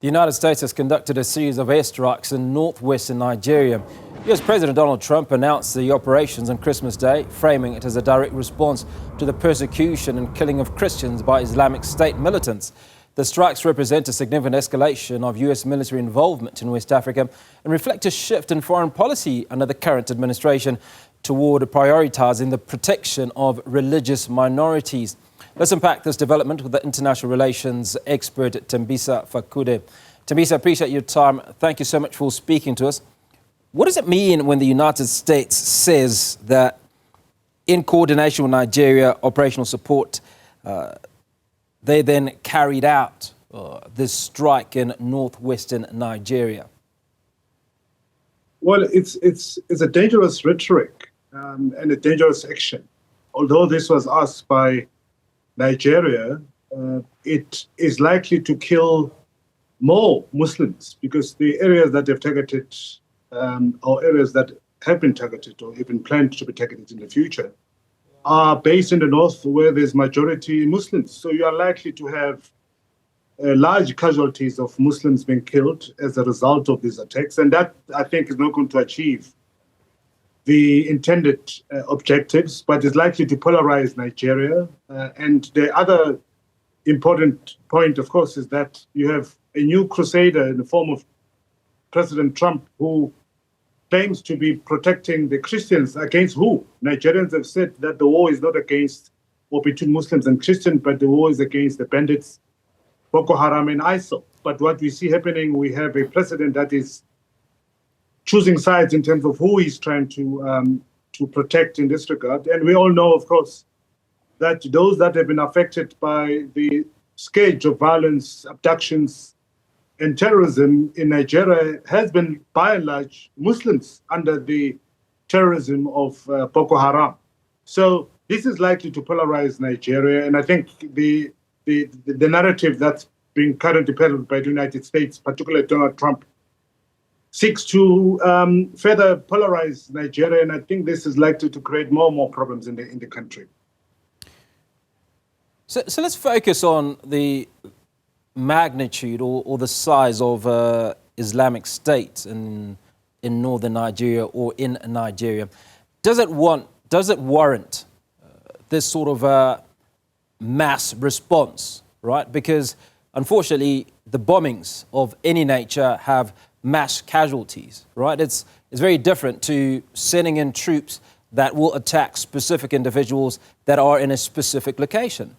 The United States has conducted a series of airstrikes in northwestern Nigeria. US President Donald Trump announced the operations on Christmas Day, framing it as a direct response to the persecution and killing of Christians by Islamic State militants. The strikes represent a significant escalation of US military involvement in West Africa and reflect a shift in foreign policy under the current administration toward prioritizing the protection of religious minorities. Let's unpack this development with the international relations expert Thembisa Fakude. Thembisa, I appreciate your time. Thank you so much for speaking to us. What does it mean when the United States says that in coordination with Nigeria, operational support, they then carried out this strike in northwestern Nigeria? Well, it's a dangerous rhetoric and a dangerous action. Although this was asked by Nigeria, it is likely to kill more Muslims because the areas that they've targeted or areas that have been targeted or even planned to be targeted in the future are based in the north where there's majority Muslims. So you are likely to have large casualties of Muslims being killed as a result of these attacks. And that, I think, is not going to achieve the intended objectives, but is likely to polarize Nigeria. And the other important point, of course, is that you have a new crusader in the form of President Trump, who claims to be protecting the Christians against who? Nigerians have said that the war is not against or between Muslims and Christians, but the war is against the bandits, Boko Haram and ISIL. But what we see happening, we have a president that is choosing sides in terms of who he's trying to protect in this regard. And we all know, of course, that those that have been affected by the scourge of violence, abductions, and terrorism in Nigeria has been, by and large, Muslims under the terrorism of Boko Haram. So this is likely to polarize Nigeria. And I think the narrative that's being currently peddled by the United States, particularly Donald Trump, seeks to further polarize Nigeria, and I think this is likely to create more and more problems in the country. So let's focus on the magnitude or the size of Islamic State in northern Nigeria or in Nigeria. Does it warrant this sort of mass response, right? Because unfortunately, the bombings of any nature have mass casualties, right? It's very different to sending in troops that will attack specific individuals that are in a specific location.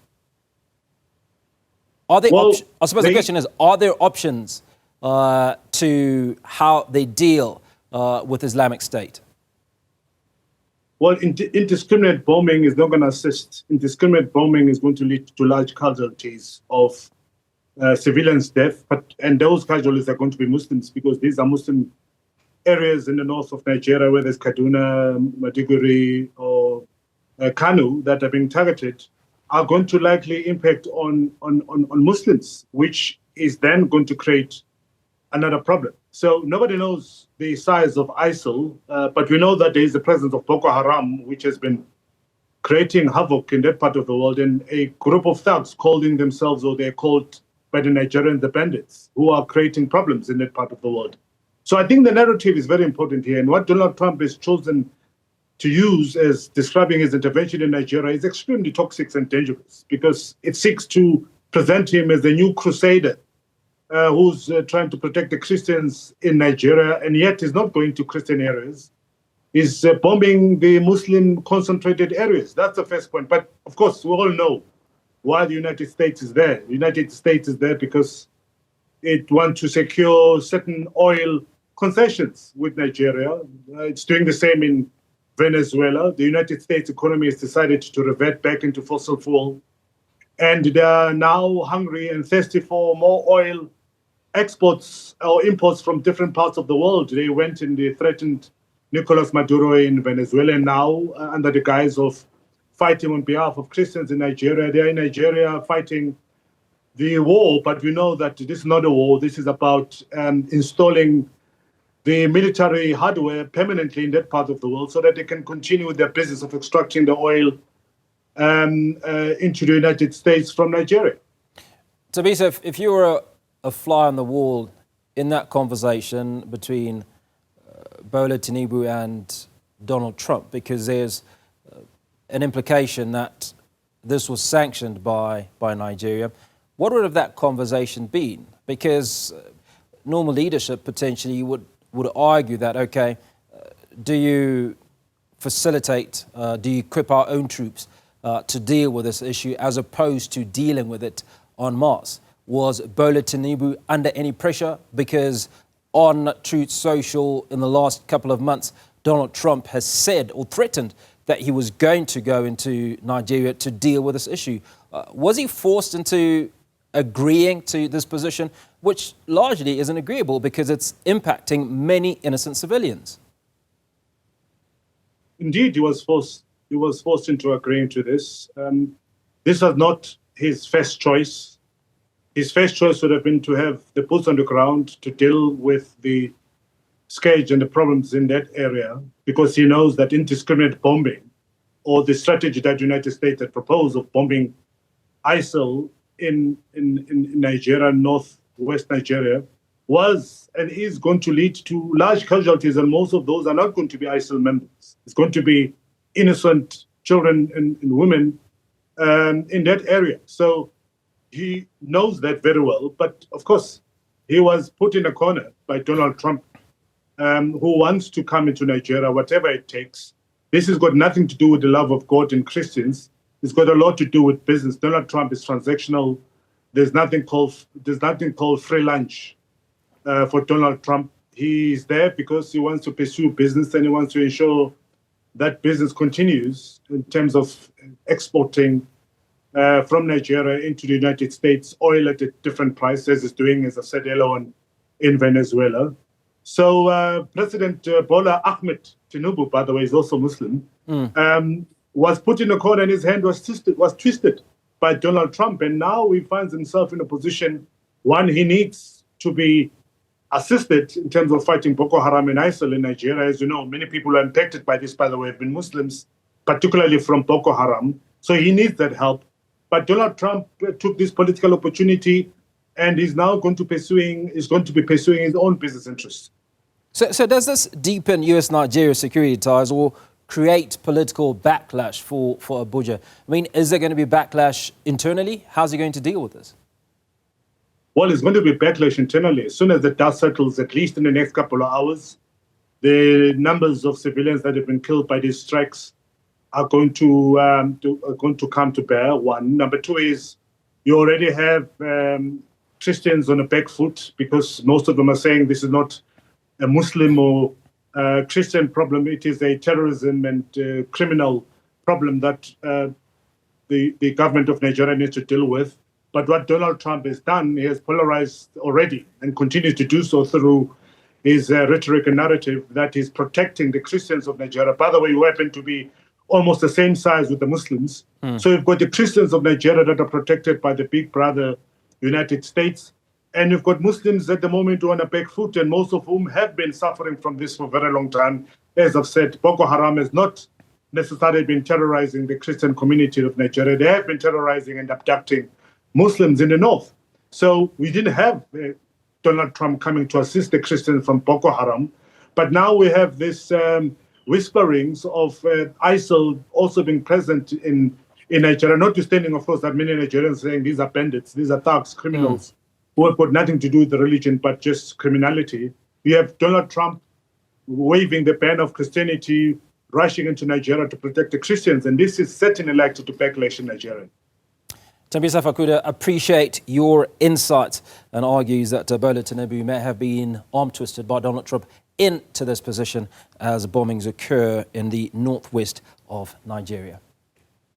Are there I suppose the question is, are there options to how they deal with Islamic State? Well, indiscriminate bombing is not going to assist. Indiscriminate bombing is going to lead to large casualties of civilians' death, and those casualties are going to be Muslims because these are Muslim areas in the north of Nigeria where there's Kaduna, Maiduguri, or Kano that are being targeted are going to likely impact on Muslims, which is then going to create another problem. So nobody knows the size of ISIL, but we know that there is the presence of Boko Haram, which has been creating havoc in that part of the world, and a group of thugs calling themselves, or they're called by the Nigerians, the bandits, who are creating problems in that part of the world. So I think the narrative is very important here. And what Donald Trump has chosen to use as describing his intervention in Nigeria is extremely toxic and dangerous because it seeks to present him as the new crusader who's trying to protect the Christians in Nigeria, and yet is not going to Christian areas. He's bombing the Muslim concentrated areas. That's the first point. But of course, we all know why the United States is there. The United States is there because it wants to secure certain oil concessions with Nigeria. It's doing the same in Venezuela. The United States economy has decided to revert back into fossil fuel. And they are now hungry and thirsty for more oil exports or imports from different parts of the world. They went and they threatened Nicolas Maduro in Venezuela, and now under the guise of fighting on behalf of Christians in Nigeria. They are in Nigeria fighting the war, but we know that this is not a war. This is about installing the military hardware permanently in that part of the world so that they can continue their business of extracting the oil into the United States from Nigeria. Thembisa, if you were a fly on the wall in that conversation between Bola Tinubu and Donald Trump, because there's an implication that this was sanctioned by Nigeria. What would have that conversation been? Because normal leadership potentially would argue that, okay, do you facilitate, do you equip our own troops to deal with this issue as opposed to dealing with it en masse? Was Bola Tinubu under any pressure? Because on Truth Social in the last couple of months, Donald Trump has said or threatened that he was going to go into Nigeria to deal with this issue. Was he forced into agreeing to this position, which largely isn't agreeable because it's impacting many innocent civilians? Indeed, he was forced into agreeing to this. This was not his first choice. His first choice would have been to have the boots on the ground to deal with the scourge and the problems in that area, because he knows that indiscriminate bombing, or the strategy that the United States had proposed of bombing ISIL in Nigeria, northwest Nigeria, was and is going to lead to large casualties, and most of those are not going to be ISIL members. It's going to be innocent children and women in that area. So he knows that very well. But of course, he was put in a corner by Donald Trump, who wants to come into Nigeria, whatever it takes. This has got nothing to do with the love of God and Christians. It's got a lot to do with business. Donald Trump is transactional. There's nothing called free lunch for Donald Trump. He's there because he wants to pursue business, and he wants to ensure that business continues in terms of exporting from Nigeria into the United States, oil at a different price, as it's doing, as I said earlier on, in Venezuela. So President Bola Ahmed Tinubu, by the way, is also Muslim, was put in a corner, and his hand was twisted by Donald Trump. And now he finds himself in a position, one, he needs to be assisted in terms of fighting Boko Haram and ISIL in Nigeria. As you know, many people are impacted by this, by the way, have been Muslims, particularly from Boko Haram. So he needs that help. But Donald Trump took this political opportunity, and he's now going to be pursuing his own business interests. So does this deepen US-Nigeria security ties or create political backlash for Abuja? I mean, is there going to be backlash internally? How's he going to deal with this? Well, it's going to be backlash internally. As soon as the dust settles, at least in the next couple of hours, the numbers of civilians that have been killed by these strikes are going to come to bear. One. Number two is you already have Christians on a back foot, because most of them are saying this is not a Muslim or Christian problem. It is a terrorism and criminal problem that the government of Nigeria needs to deal with. But what Donald Trump has done, he has polarized already and continues to do so through his rhetoric and narrative that he's protecting the Christians of Nigeria. By the way, who happen to be almost the same size with the Muslims. So you've got the Christians of Nigeria that are protected by the big brother United States. And you've got Muslims at the moment who are on a back foot, and most of whom have been suffering from this for a very long time. As I've said, Boko Haram has not necessarily been terrorizing the Christian community of Nigeria. They have been terrorizing and abducting Muslims in the north. So we didn't have Donald Trump coming to assist the Christians from Boko Haram. But now we have this whisperings of ISIL also being present in Nigeria, notwithstanding, of course, that many Nigerians saying these are bandits, these are thugs, criminals, who have got nothing to do with the religion but just criminality. We have Donald Trump waving the ban of Christianity, rushing into Nigeria to protect the Christians, and this is certainly likely to backlash in Nigeria. Thembisa Fakude, appreciate your insight, and argues that Bola Tinubu may have been arm-twisted by Donald Trump into this position as bombings occur in the northwest of Nigeria.